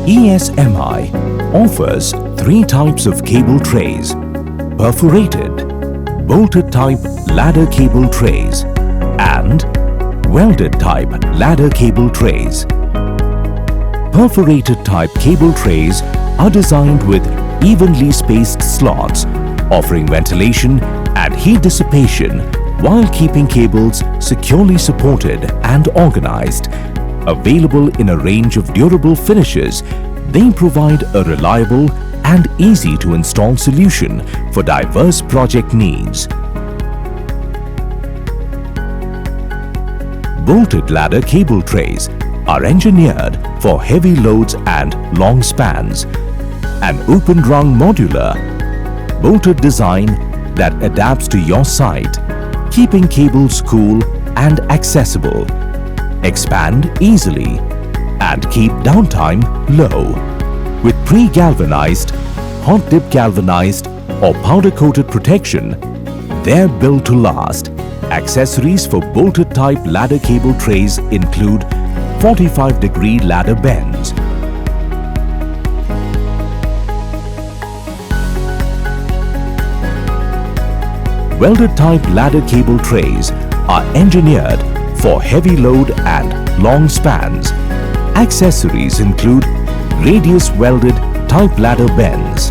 ESMI offers three types of cable trays: perforated, bolted type ladder cable trays and welded type ladder cable trays. Perforated type cable trays are designed with evenly spaced slots, offering ventilation and heat dissipation while keeping cables securely supported and organized. Available in a range of durable finishes, they provide a reliable and easy to install solution for diverse project needs. Bolted ladder cable trays are engineered for heavy loads and long spans. An open rung modular, bolted design that adapts to your site, keeping cables cool and accessible, expand easily, and keep downtime low. With pre-galvanized, hot dip galvanized or powder coated protection, they're built to last. Accessories for bolted type ladder cable trays include 45-degree ladder bends, welded type ladder cable trays are engineered for heavy load and long spans. Accessories include radius welded type ladder bends,